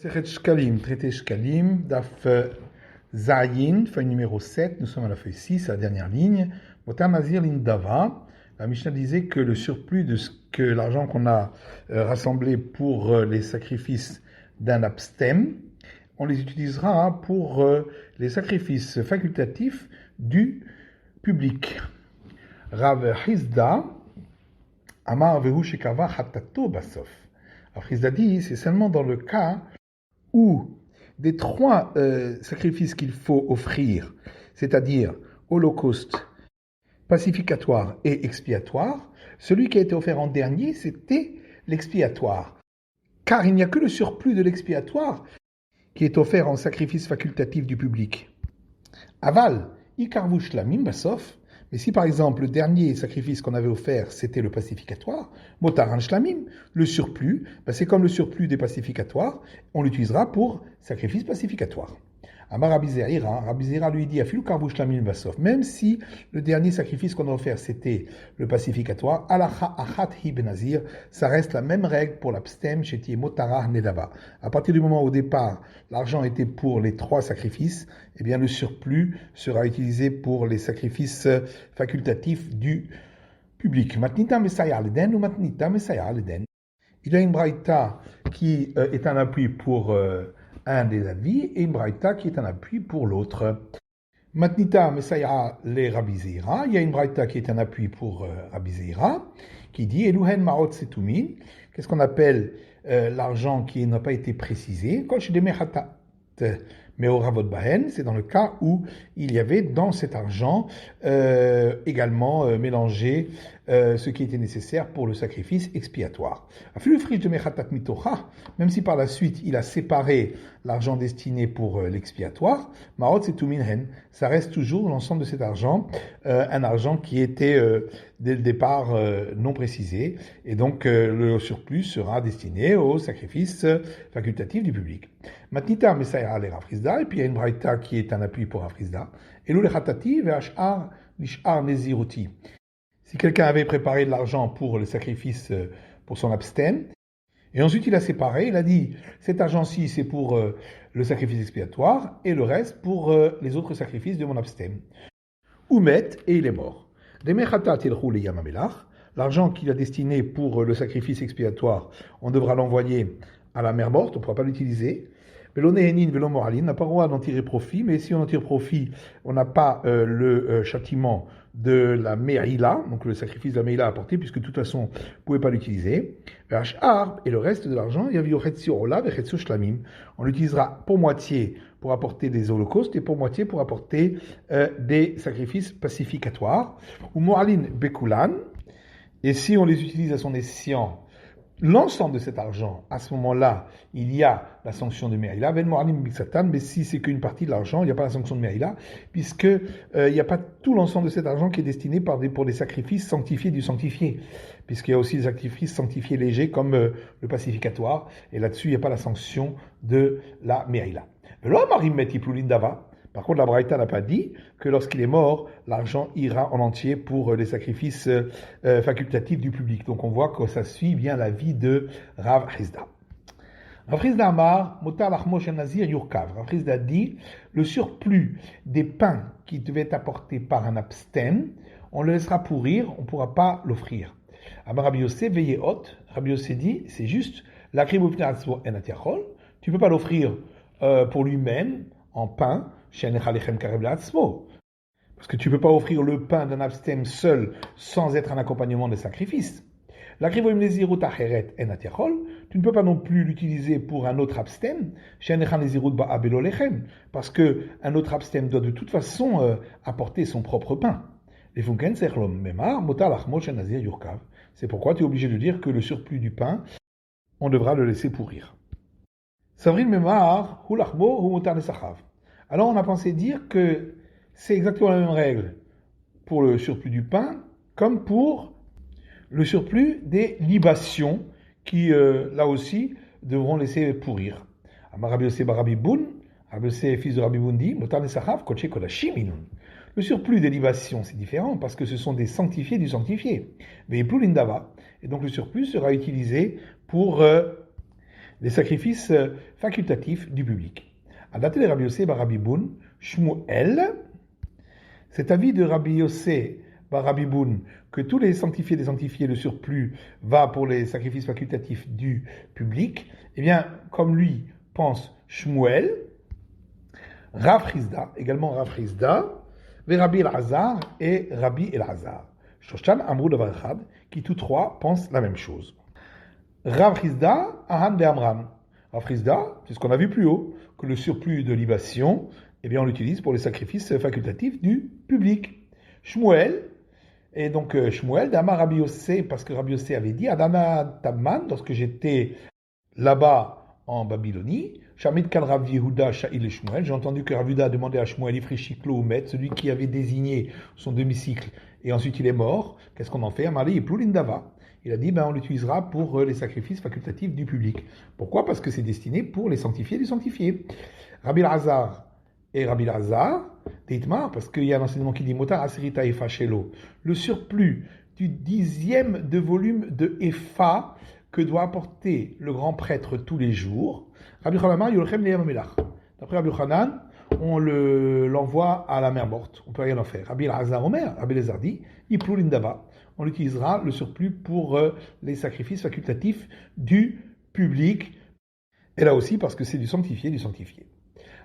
Sechet Shkalim, traité Shkalim, Daf Zayin, feuille numéro 7, nous sommes à la feuille 6, à la dernière ligne. Motam Azir Lindava, la Mishnah disait que le surplus de l'argent qu'on a rassemblé pour les sacrifices d'un abstem, on les utilisera pour les sacrifices facultatifs du public. Rav Hizda, Amar Vehu Shekava Hatato Basof. Rav Hizda dit, c'est seulement dans le cas où des trois sacrifices qu'il faut offrir, c'est-à-dire holocauste, pacificatoire et expiatoire, celui qui a été offert en dernier, c'était l'expiatoire. Car il n'y a que le surplus de l'expiatoire qui est offert en sacrifice facultatif du public. Aval, ikarvu shlamim basof. Mais si par exemple le dernier sacrifice qu'on avait offert c'était le pacificatoire, motaran shlamim, le surplus, c'est comme le surplus des pacificatoires, on l'utilisera pour sacrifice pacificatoire. Amar Rabbi Zera lui dit afilu karvu shlamim basof, même si le dernier sacrifice qu'on a offert c'était le pacificatoire, alacha achat hi benazir, ça reste la même règle pour l'abstem sheti motara nedava. À partir du moment où au départ l'argent était pour les trois sacrifices, eh bien le surplus sera utilisé pour les sacrifices facultatifs du public. Matnita mesaya leden ou matnita mesaya leden. Il y a une braïta qui est un appui pour un des avis et une braïta qui est un appui pour l'autre. Matnita mesaya le Rabbi Zera. Il y a une braïta qui est un appui pour Rabbi Zera qui dit Eluhen ma'ot setumin. Qu'est-ce qu'on appelle l'argent qui n'a pas été précisé? C'est dans le cas où il y avait dans cet argent également mélangé ce qui était nécessaire pour le sacrifice expiatoire. Même si par la suite il a séparé l'argent destiné pour l'expiatoire, ça reste toujours l'ensemble de cet argent, un argent qui était dès le départ non précisé, et donc le surplus sera destiné au sacrifice facultatif du public. Matnita Mesaya le Rav Hizda, et puis il y a une braïta qui est un appui pour Rav Hizda. Elu lechatati ve'ashar lishar neziruti. Si quelqu'un avait préparé de l'argent pour le sacrifice, pour son abstem, et ensuite il a séparé, il a dit cet argent-ci c'est pour le sacrifice expiatoire et le reste pour les autres sacrifices de mon abstem. Oumet, et il est mort. L'argent qu'il a destiné pour le sacrifice expiatoire, on devra l'envoyer à la mer morte, on ne pourra pas l'utiliser. On n'a pas le droit d'en tirer profit, mais si on en tire profit, on n'a pas le châtiment de la Me'ila, donc le sacrifice de la Me'ila à porter, puisque de toute façon, vous ne pouvez pas l'utiliser. Et le reste de l'argent, on l'utilisera pour moitié pour apporter des holocaustes et pour moitié pour apporter des sacrifices pacificatoires. Ou Mo'alin Bekulan, et si on les utilise à son escient, l'ensemble de cet argent, à ce moment-là, il y a la sanction de Me'ila, mais si c'est qu'une partie de l'argent, il n'y a pas la sanction de Me'ila, puisque il n'y a pas tout l'ensemble de cet argent qui est destiné pour des sacrifices sanctifiés du sanctifié, puisqu'il y a aussi des sacrifices sanctifiés légers comme le pacificatoire, et là-dessus, il n'y a pas la sanction de la Me'ila. Par contre, la Braïta n'a pas dit que lorsqu'il est mort, l'argent ira en entier pour les sacrifices facultatifs du public. Donc on voit que ça suit bien la vie de Rav Hizda. Rav Hizda Amar, Motar Lachmosh Nazir Yurkav. Rav Hizda dit, le surplus des pains qui devaient être apportés par un abstem, on le laissera pourrir, on ne pourra pas l'offrir. Amar Rabbi Yossé, veillez hôte. Rabbi Yossé dit, c'est juste, la kribopna atzvo en atiachol, tu ne peux pas l'offrir pour lui-même en pain, parce que tu ne peux pas offrir le pain d'un abstem seul sans être un accompagnement de sacrifice. Tu ne peux pas non plus l'utiliser pour un autre abstem, parce qu'un autre abstem doit de toute façon apporter son propre pain. C'est pourquoi tu es obligé de dire que le surplus du pain, on devra le laisser pourrir. Alors on a pensé dire que c'est exactement la même règle pour le surplus du pain comme pour le surplus des libations qui là aussi devront laisser pourrir. Rabbi Yossé Barabi Boun, Rabbi Yossé fils de Rabbi Boun dit le surplus des libations c'est différent parce que ce sont des sanctifiés du sanctifié. Et donc le surplus sera utilisé pour les sacrifices facultatifs du public. À dater de Rabbi Yossé bar Rabbi Boun, Shmuel, cet avis de Rabbi Yossé bar Rabbi Boun, que tous les sanctifiés des sanctifiés, le surplus va pour les sacrifices facultatifs du public, eh bien, comme lui pense Shmuel, Rav Chizda, également Rav Chizda, Rabbi El-Hazar et Rabbi El-Hazar. Shoshan Amrou Davar Echad, qui tous trois pensent la même chose. Rav Chizda, Ahan de Amram. Rav Chizda, c'est ce qu'on a vu plus haut, que le surplus de libation, eh bien, on l'utilise pour les sacrifices facultatifs du public. Shmuel, et donc Shmuel, Dama Rabbi Yossé, parce que Rabbi Yossé avait dit, Adana Tamman, lorsque j'étais là-bas en Babylonie, Shamid Kal Rav Yehuda Sha'il Shmuel, j'ai entendu que Rav Yehuda a demandé à Shmuel, Ifrishiklo Umet, celui qui avait désigné son demi-cycle, et ensuite il est mort, qu'est-ce qu'on en fait? Amali Plulindava. Il a dit, on l'utilisera pour les sacrifices facultatifs du public. Pourquoi? Parce que c'est destiné pour les sanctifiés du sanctifié. Rabbi Lazar et Rabbi Lazar, Deitmar, parce qu'il y a un enseignement qui dit, Motar Asirita Efa Shelo, le surplus du 10e de volume de Efa que doit apporter le grand prêtre tous les jours. Rabbi Chanamar Yolchem Le'yamamelach. D'après Rabbi Chanan, on l'envoie à la mer morte. On ne peut rien en faire. Rabbi Lazar Omer, Rabbi Lazar dit, Iplou Lindava. On utilisera le surplus pour les sacrifices facultatifs du public. Et là aussi, parce que c'est du sanctifié, du sanctifié.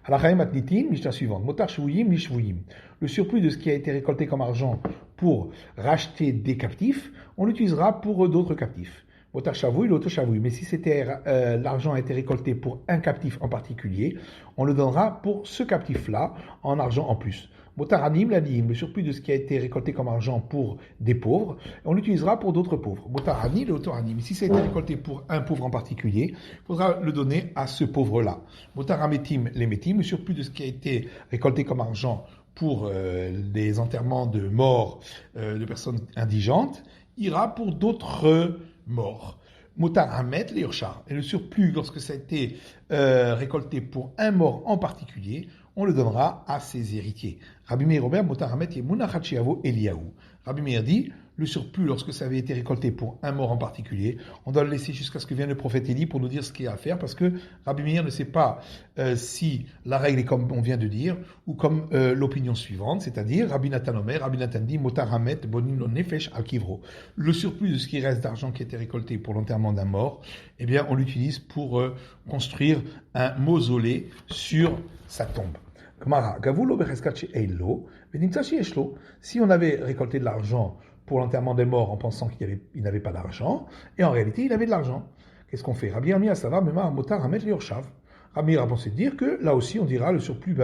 Alachaim Matnitin, Mishnah suivante. Motar Shvuyim, Mishvuyim. Le surplus de ce qui a été récolté comme argent pour racheter des captifs, on l'utilisera pour d'autres captifs. Motar Shavouy, l'auto Shavouy. Mais si l'argent a été récolté pour un captif en particulier, on le donnera pour ce captif-là en argent en plus. Motar Anim, l'Adim, le surplus de ce qui a été récolté comme argent pour des pauvres, on l'utilisera pour d'autres pauvres. Motar Anim, l'auto Anim. Si ça a été récolté pour un pauvre en particulier, il faudra le donner à ce pauvre-là. Motar Ametim, les Metim, le surplus de ce qui a été récolté comme argent pour des enterrements de morts de personnes indigentes, ira pour d'autres morts. Motar Hamet, les Yorshar. Et le surplus, lorsque ça a été récolté pour un mort en particulier, on le donnera à ses héritiers. Rabbi Meir Robert, Motar Hamet, Yemuna Chachiavo Eliyahu. Rabbi Meir dit, le surplus, lorsque ça avait été récolté pour un mort en particulier, on doit le laisser jusqu'à ce que vienne le prophète Élie pour nous dire ce qu'il y a à faire, parce que Rabbi Meir ne sait pas si la règle est comme on vient de dire, ou comme l'opinion suivante, c'est-à-dire Rabbi Nathan Omer, Rabbi Nathan dit, Motar Hamet, Bonim lo Nefesh al Kivro. Le surplus de ce qui reste d'argent qui a été récolté pour l'enterrement d'un mort, eh bien, on l'utilise pour construire un mausolée sur sa tombe. Si on avait récolté de l'argent pour l'enterrement des morts en pensant qu'il n'avait pas d'argent, et en réalité il avait de l'argent, qu'est-ce qu'on fait? Rabbi Amir Sava, Mema Motar Hamet Liorchav. Rabbi a pensé dire que là aussi on dira le surplus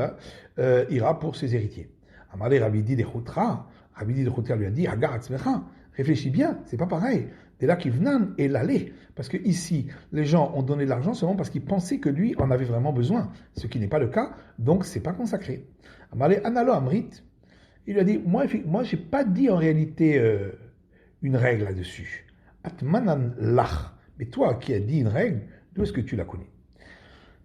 ira pour ses héritiers. Amalé Rabbi Di de Choutra, Rabbi Di de Choutra lui a dit Hagar Atzmecha, réfléchis bien, c'est pas pareil. Dès là Kivnan et l'aller. Parce que ici, les gens ont donné de l'argent seulement parce qu'ils pensaient que lui en avait vraiment besoin. Ce qui n'est pas le cas, donc c'est pas consacré. Amalé Analo Amrit, il lui a dit, moi j'ai pas dit en réalité une règle là-dessus. Atmanan lach. Mais toi qui as dit une règle, d'où est-ce que tu la connais?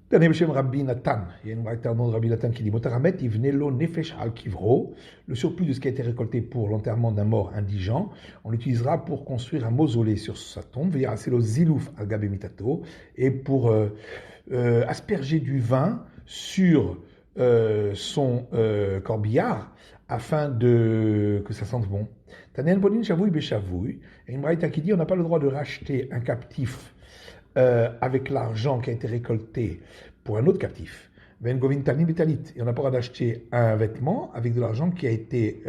Dernier Beshem Rabbi Nathan. Il y a une braïta de Rabbi Nathan qui dit Motaramet, Ivnelo Nefesh al Kivro. Le surplus de ce qui a été récolté pour l'enterrement d'un mort indigent, on l'utilisera pour construire un mausolée sur sa tombe, via Aselo Zilouf al Gabemitato, et pour asperger du vin sur son corbillard afin que ça sente bon. Tanen Bonin Shavouy Beshavouy. Et une braïta qui dit on n'a pas le droit de racheter un captif avec l'argent qui a été récolté pour un autre captif. Ben Govin Tani Betalit. Et on n'a pas le droit d'acheter un vêtement avec de l'argent qui a été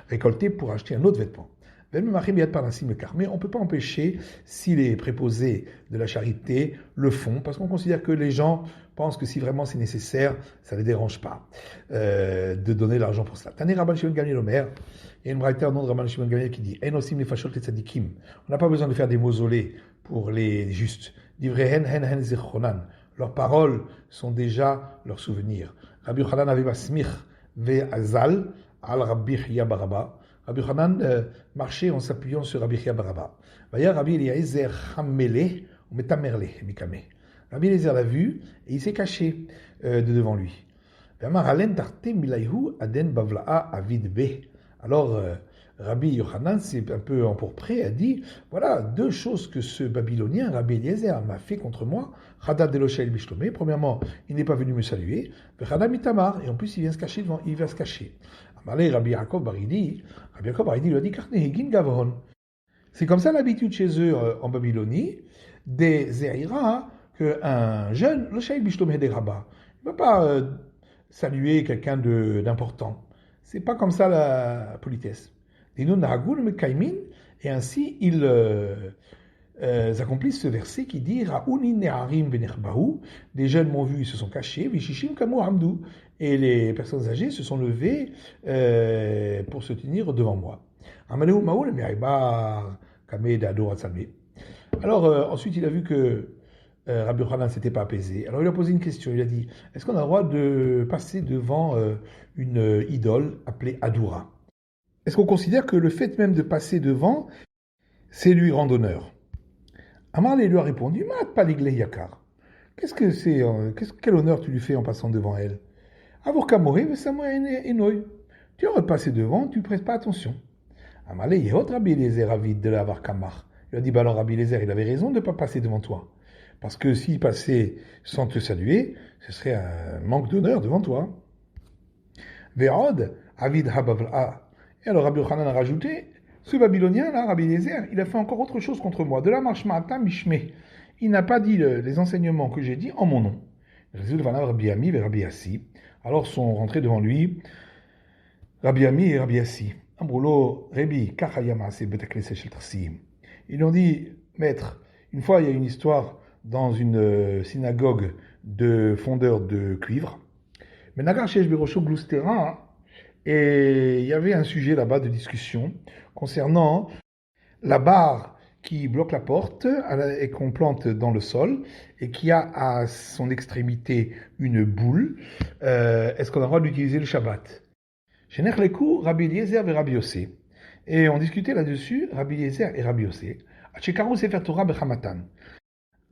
récolté pour acheter un autre vêtement. Mais on ne peut pas empêcher si les préposés de la charité le font, parce qu'on considère que les gens pensent que si vraiment c'est nécessaire, ça ne les dérange pas de donner l'argent pour cela. Tani Rabban Shimon Gamliel Omer, il y a une braïta au nom de Rabban Shimon Gamliel qui dit En osim les fashot et tzadikim. On n'a pas besoin de faire des mausolées pour les justes. Divrehen hen hen zichronan. Leurs paroles sont déjà leurs souvenirs. Rabbi Yochanan avait basmich ve azal al Rabbi Chia Baraba. Rabbi Yochanan marchait en s'appuyant sur Rabbi Chia Baraba. Vaya Rabbi Eliezer Hameleh ou Metamerle Mikame. Rabbi Eliezer l'a vu et il s'est caché de devant lui. Alors Rabbi Yochanan s'est un peu empourpré, a dit, voilà, deux choses que ce Babylonien, Rabbi Eliezer, m'a fait contre moi. Hadad Eloshel Bishlomé, premièrement, il n'est pas venu me saluer. Hadad Mitamar, et en plus il vient se cacher devant, il va se cacher. Amalé Rabbi Yaakov Baridi lui a dit, Karnehegin Gavron. C'est comme ça l'habitude chez eux en Babylonie, des Zéhira, qu'un jeune, le Shaïd Bishlomé des Rabbah, il ne va pas saluer quelqu'un d'important. C'est pas comme ça la politesse. Et ainsi ils accomplissent ce verset qui dit des jeunes m'ont vu, ils se sont cachés, et les personnes âgées se sont levées pour se tenir devant moi. Alors ensuite il a vu que Rabbi Yochanan ne s'était pas apaisé. Alors il a posé une question, il a dit, est-ce qu'on a le droit de passer devant une idole appelée Adoura? Est-ce qu'on considère que le fait même de passer devant, c'est lui rendre honneur? Amarle lui a répondu, Mat paliglei yakar. Qu'est-ce que c'est, quel honneur tu lui fais en passant devant elle? Avor kamori vesamoy enoy. Tu aurais passé devant, tu ne prêtes pas attention. Amarle yehot Rabbi Eliezer avid de la avar kamar. Il a dit, bah alors Rabbi Eliezer, il avait raison de ne pas passer devant toi. Parce que s'il passait sans te saluer, ce serait un manque d'honneur devant toi. Ve'od avid habavra. Et alors Rabbi Yochanan a rajouté, ce Babylonien là, Rabbi Eliezer, il a fait encore autre chose contre moi. De la marche ma'ata mishmeh. Il n'a pas dit les enseignements que j'ai dit en mon nom. Rabbi Ami et Rabbi Assi. Alors sont rentrés devant lui Rabbi Ami et Rabbi Assi. Ambroulo, Rabbi, kachayamase betaknese shel Tarsim. Ils lui ont dit, maître, une fois il y a une histoire dans une synagogue de fondeurs de cuivre. Mais Nagar Shesh Berosho Gloustera, et il y avait un sujet là-bas de discussion concernant la barre qui bloque la porte et qu'on plante dans le sol et qui a à son extrémité une boule. Est-ce qu'on a le droit d'utiliser le Shabbat? Chez Nerlekou, Rabbi Eliezer et Rabbi Yossé. Et on discutait là-dessus, Rabbi Eliezer et Rabbi Yossé. Achekaru Sefer Torah Bechamatan.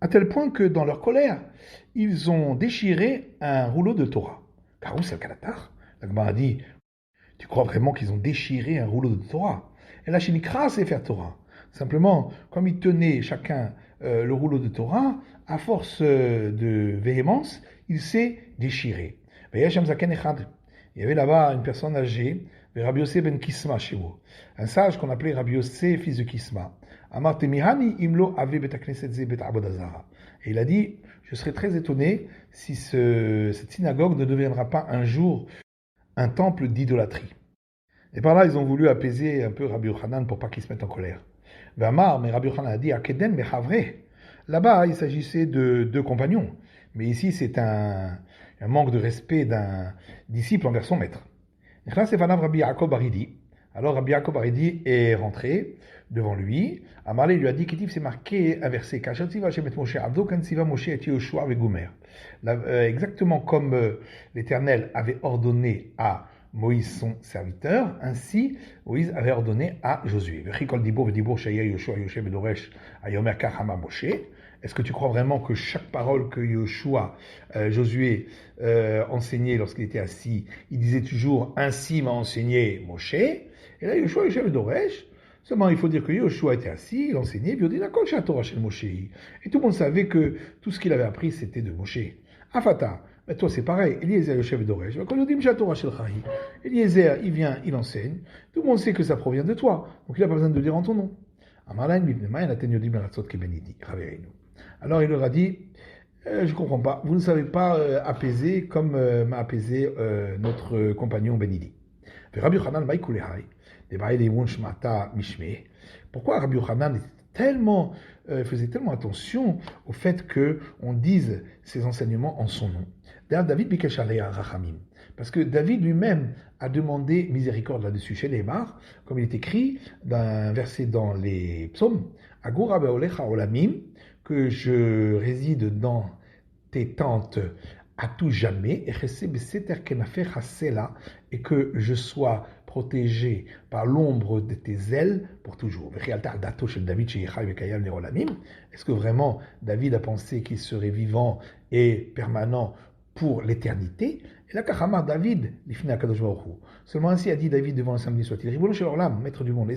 À tel point que dans leur colère, ils ont déchiré un rouleau de Torah. Karou Kalatar. La Gemara a dit, tu crois vraiment qu'ils ont déchiré un rouleau de Torah? Et là, Shinikra, c'est faire Torah. Simplement, comme ils tenaient chacun le rouleau de Torah, à force de véhémence, il s'est déchiré. Il y avait là-bas une personne âgée, Rabbi Yossé ben Kisma chez vous. Un sage qu'on appelait Rabbi Yossé, fils de Kisma. Et il a dit, je serais très étonné si cette synagogue ne deviendra pas un jour un temple d'idolâtrie. Et par là, ils ont voulu apaiser un peu Rabbi Yochanan pour pas qu'il se mette en colère. Mais Rabbi Yochanan a dit, Akedem mechavre. Là-bas, il s'agissait de deux compagnons. Mais ici, c'est un manque de respect d'un disciple envers son maître. Rabbi Yaakov Baridi. Alors Rabbi Yaakov Baridi est rentré devant lui. Amarle lui a dit qu'il c'est marqué un verset exactement comme l'Éternel avait ordonné à Moïse son serviteur, ainsi Moïse avait ordonné à Josué. Est-ce que tu crois vraiment que chaque parole que Yoshua, Josué, enseignait lorsqu'il était assis, il disait toujours « Ainsi m'a enseigné Moshe » Et là, Yoshua, Yoshev Doresh, seulement il faut dire que Yoshua était assis, il enseignait, puis il dit « La kol Torah shel Moshe » Et tout le monde savait que tout ce qu'il avait appris, c'était de Moshe. Afata, mais toi c'est pareil, Eliezer Yoshev Doresh, Eliezer, il vient, il enseigne, tout le monde sait que ça provient de toi, donc il n'a pas besoin de le dire en ton nom. Alors il leur a dit, je ne comprends pas, vous ne savez pas apaiser comme m'a apaisé notre compagnon Benidi. Pourquoi Rabbi Yochanan faisait tellement attention au fait qu'on dise ses enseignements en son nom? David parce que David lui-même a demandé miséricorde là-dessus chez les Mar, comme il est écrit d'un verset dans les psaumes, Agura be'olecha olamim, que je réside dans tes tentes à tout jamais, et que je sois protégé par l'ombre de tes ailes pour toujours. Est-ce que vraiment David a pensé qu'il serait vivant et permanent pour l'éternité. Et là, Kachamar David, l'Ifna Kadosh Baruch Hu. Seulement ainsi a dit David devant le samedi soit-il. Ribono shel olam, maître du monde.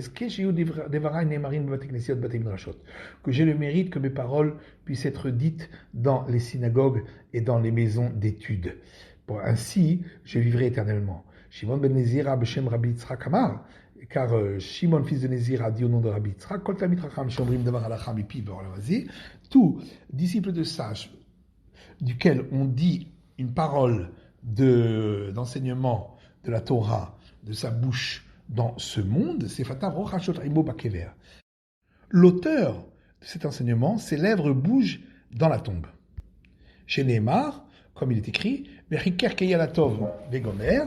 Que j'ai le mérite que mes paroles puissent être dites dans les synagogues et dans les maisons d'études. Ainsi, je vivrai éternellement. Shimon ben Nezira b'shem Rabbi Yitzhak Amar, car Shimon, fils de Nezira, a dit au nom de Rabbi Yitzhak, Kol tamid chacham shomrim davar alacham ipi b'orlavazi, tout disciple de sage duquel on dit une parole d'enseignement de la Torah de sa bouche dans ce monde, c'est Fatav Rochashot Imo Bakever. L'auteur de cet enseignement, ses lèvres bougent dans la tombe. Chez Neymar, comme il est écrit, Bechiker Keyalatov Vegomer,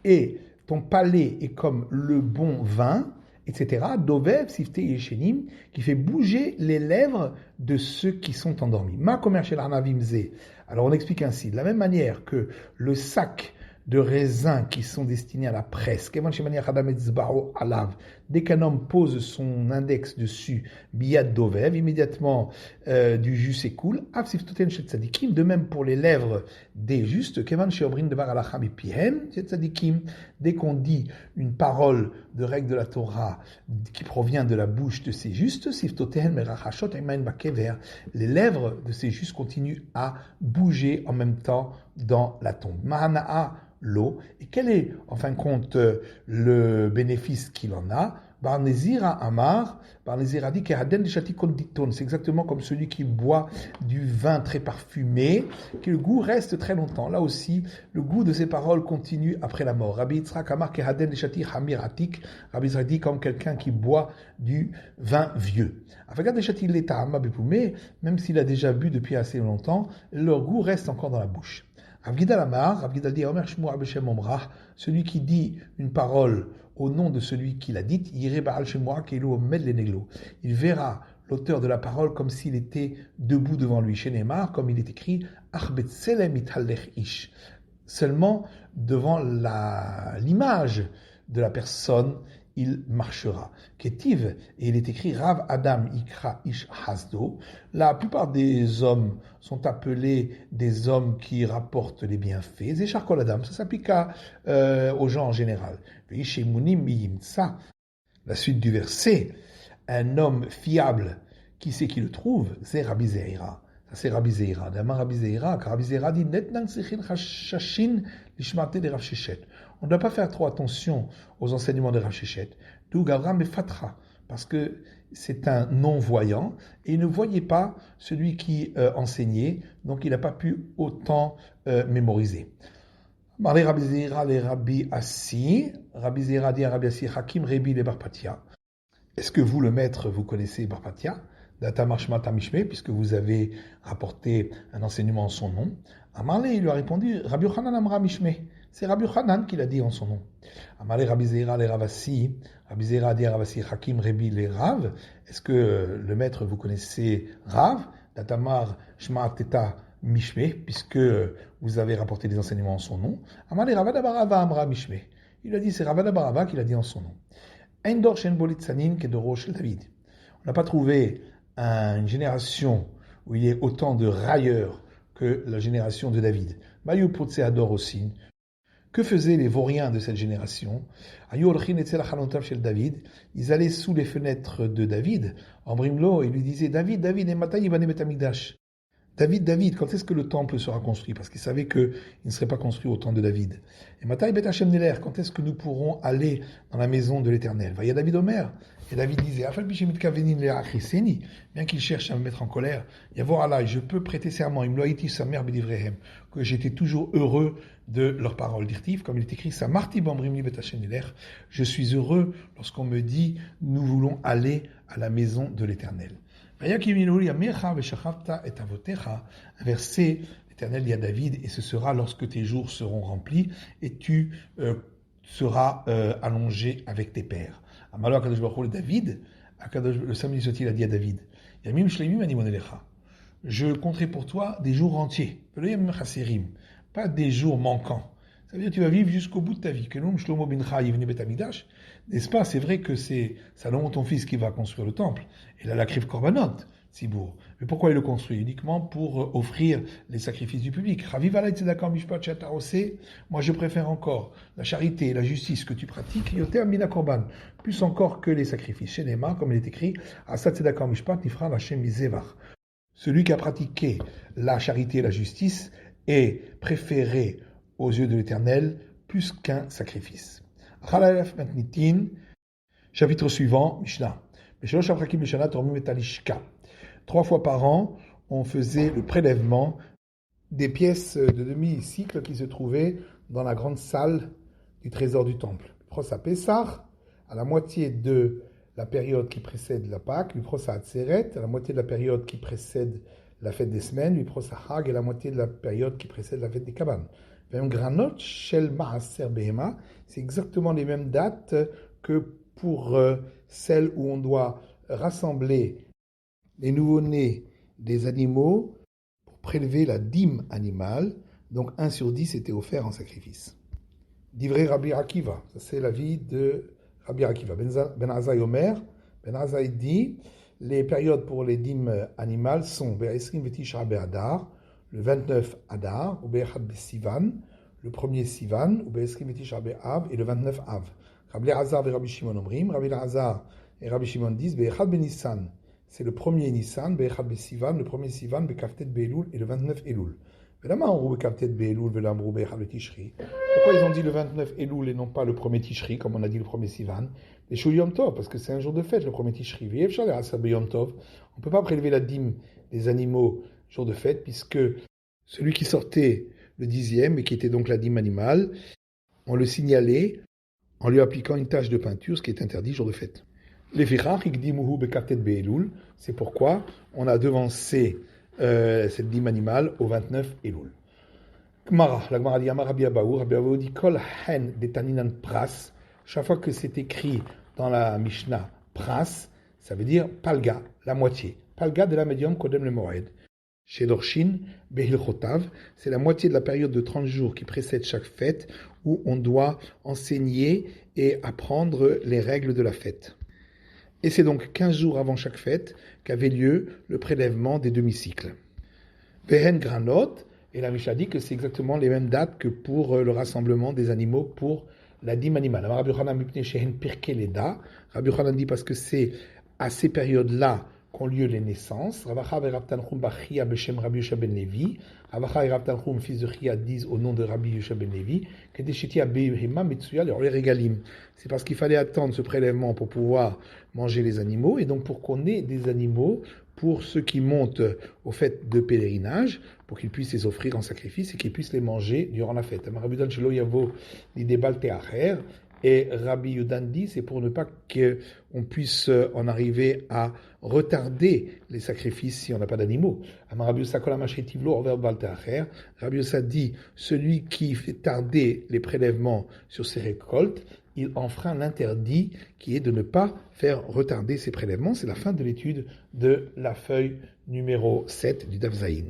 et ton palais est comme le bon vin, etc. Dovev Sifte Yeshenim, qui fait bouger les lèvres de ceux qui sont endormis. Ma commercial Arnavimze. Alors on explique ainsi, de la même manière que le sac de raisins qui sont destinés à la presse, dès qu'un homme pose son index dessus, biyad dovev, immédiatement du jus s'écoule, de même pour les lèvres des justes, dès qu'on dit une parole de règle de la Torah qui provient de la bouche de ces justes, les lèvres de ces justes continuent à bouger en même temps dans la tombe. Mahana'a, l'eau. Et quel est, en fin de compte, le bénéfice qu'il en a? Barnézira Amar, Barnézira dit c'est exactement comme celui qui boit du vin très parfumé, que le goût reste très longtemps. Là aussi, le goût de ces paroles continue après la mort. Rabbi Yitzhak Amar Kehaden Leshati Hamir Atik, Rabbi Yitzhak dit comme quelqu'un qui boit du vin vieux. Même s'il a déjà bu depuis assez longtemps, leur goût reste encore dans la bouche. Rav Gidal Amar, Rav Gidal dit, Omer Shmua Beshem Omrach, celui qui dit une parole au nom de celui qui l'a dite, Yireh Baal Shemua Keilu Omed Leneglo. Il verra l'auteur de la parole comme s'il était debout devant lui. Chez Neymar, comme il est écrit, Ach Betzelem Ithalech Ish. Seulement devant l'image de la personne, il marchera. Ketiv, et il est écrit Rav Adam Ikra Ish Hasdo. La plupart des hommes sont appelés des hommes qui rapportent les bienfaits. Zéchar Kol Adam, ça s'applique aux gens en général. La suite du verset, un homme fiable, qui c'est qui le trouve? C'est Rabbi Zeira. Ça c'est Rabbi Zeira. D'abord Rabbi Zeira, car Rabbi Zeira dit Netnan Sichin Chashashin Lishmate de Rav Shechet. On ne doit pas faire trop attention aux enseignements de Rav Shechet. D'où Gavram et Fatra, parce que c'est un non-voyant et il ne voyait pas celui qui enseignait, donc il n'a pas pu autant mémoriser. Marley Rabbi Zeira, les Rabbi Assi, Rabbi Zeira dit à Rabbi Assi, Hakim Rebi le Barpatia. Est-ce que vous, le maître, vous connaissez Barpatia? Data Marshmata Mishme, puisque vous avez rapporté un enseignement en son nom. Amarlé, il lui a répondu, Rabbi Yochanan Amra Mishme. C'est Rabbi Yochanan qui l'a dit en son nom. Amarlé Rabbi Zeira les Ravassi. Rabbi Zeira dit à Ravassi, Hakim Rebi les Rav. Est-ce que le maître, vous connaissez Rav? Datamar Shma Teta Mishme, puisque vous avez rapporté des enseignements en son nom. Amarlé Ravada Barava Amra Mishme. Il a dit, c'est Ravada Barava qui l'a dit en son nom. Endor Shen Bolitzanin Kedoro Shel David. On n'a pas trouvé une génération où il y ait autant de railleurs que la génération de David. Mayu Potse Ador aussi. Que faisaient les vauriens de cette génération? David. Ils allaient sous les fenêtres de David, en Brimlo, et lui disaient David, David, et Mataï Bane Betamikdash. David, quand est-ce que le temple sera construit? Parce qu'ils savaient qu'il ne serait pas construit au temps de David. Et Mataï Bet Hashem Neler, quand est-ce que nous pourrons aller dans la maison de l'Éternel? Va y a David Omer. Et David disait, bien qu'il cherche à me mettre en colère, je peux prêter serment, que j'étais toujours heureux de leurs paroles dirtives, comme il est écrit, je suis heureux lorsqu'on me dit, nous voulons aller à la maison de l'Éternel. Un verset, l'Éternel dit à David, et ce sera lorsque tes jours seront remplis, et tu seras allongé avec tes pères. Alors, Akadosh Baruch Hu, David, le samedi soit-il a dit à David, Yamim Shleimim Animon Elecha. Je compterai pour toi des jours entiers, pas des jours manquants. Ça veut dire que tu vas vivre jusqu'au bout de ta vie. N'est-ce pas? C'est vrai que c'est Salomon ton fils qui va construire le temple. Et là, la kriv korbanot. Tzibour. Mais pourquoi il le construit? Uniquement pour offrir les sacrifices du public. Moi je préfère encore la charité et la justice que tu pratiques, yoter mina korban, plus encore que les sacrifices. Chez Neymar, comme il est écrit, Asat tzedakah mishpat nifra Hashem mizevach. Celui qui a pratiqué la charité et la justice est préféré aux yeux de l'Éternel plus qu'un sacrifice. Chapitre suivant, Mishnah. 3 fois par an, on faisait le prélèvement des pièces de demi-cycle qui se trouvaient dans la grande salle du trésor du temple. Pros à Pessah, à la moitié de la période qui précède la Pâque, lui pros à Atzeret, à la moitié de la période qui précède la fête des semaines, lui pros à Hag, et la moitié de la période qui précède la fête des cabanes. Même Granot, Shel Maaser Behema, c'est exactement les mêmes dates que pour celles où on doit rassembler les nouveau-nés des animaux pour prélever la dîme animale. Donc 1 sur 10 était offert en sacrifice. Divrei Rabbi Akiva, ça c'est la vie de Rabbi Akiva. Ben Azai Omer, Ben Azai dit, les périodes pour les dîmes animales sont Be'esrim V'Tishra Be'adar, le 29 Adar, ou Be'echad Sivan, le 1er Sivan, ou Be'esrim V'Tishra Be'av, et le 29 Av. Rabbi Azar et Rabbi Shimon Omrim, Rabbi Azar et Rabbi Shimon disent Be'echad Be'Nissan, c'est le 1er Nissan, Be'echad Be'Sivan, le 1er Sivan, Be'kaftet Be'elul, et le 29 Elul. Pourquoi ils ont dit le 29 Elul et non pas le 1er Tishri, comme on a dit le 1er Sivan? Les Shul Yom Tov, parce que c'est un jour de fête, le 1er Tishri. On ne peut pas prélever la dîme des animaux jour de fête, puisque celui qui sortait le 10e, et qui était donc la dîme animale, on le signalait en lui appliquant une tache de peinture, ce qui est interdit jour de fête. C'est pourquoi on a devancé cette dîme animale au 29 Elul. Gemara, la Gemara dit Amar Rabbi Abahu dit Kol hen detaninan pras. Chaque fois que c'est écrit dans la Mishnah pras, ça veut dire palga, la moitié. Palga de la médium kodem le moed. Chez Dorshin, Behilchotav, c'est la moitié de la période de 30 jours qui précède chaque fête où on doit enseigner et apprendre les règles de la fête. Et c'est donc 15 jours avant chaque fête qu'avait lieu le prélèvement des demi-cycles. Vehen Granot, et la Mishnah dit que c'est exactement les mêmes dates que pour le rassemblement des animaux pour la dîme animale. Rabbi Yochanan dit parce que c'est à ces périodes-là qu'ont lieu les naissances. Ravacha et Rav Tanchum Bachia Beshem Rabbi Yosha ben Levi. Ravacha et Rav Tanchum, fils de Chia, disent au nom de Rabbi Yosha ben Levi que Deshetia Behema Mitsuya les Regalim. C'est parce qu'il fallait attendre ce prélèvement pour pouvoir manger les animaux, et donc pour qu'on ait des animaux pour ceux qui montent au fait de pèlerinage, pour qu'ils puissent les offrir en sacrifice et qu'ils puissent les manger durant la fête. Et Rabbi Yudan dit, c'est pour ne pas qu'on puisse en arriver à retarder les sacrifices si on n'a pas d'animaux. Rabbi Yudan dit, celui qui fait tarder les prélèvements sur ses récoltes, il enfreint l'interdit qui est de ne pas faire retarder ces prélèvements. C'est la fin de l'étude de la feuille numéro 7 du Daf Zayin.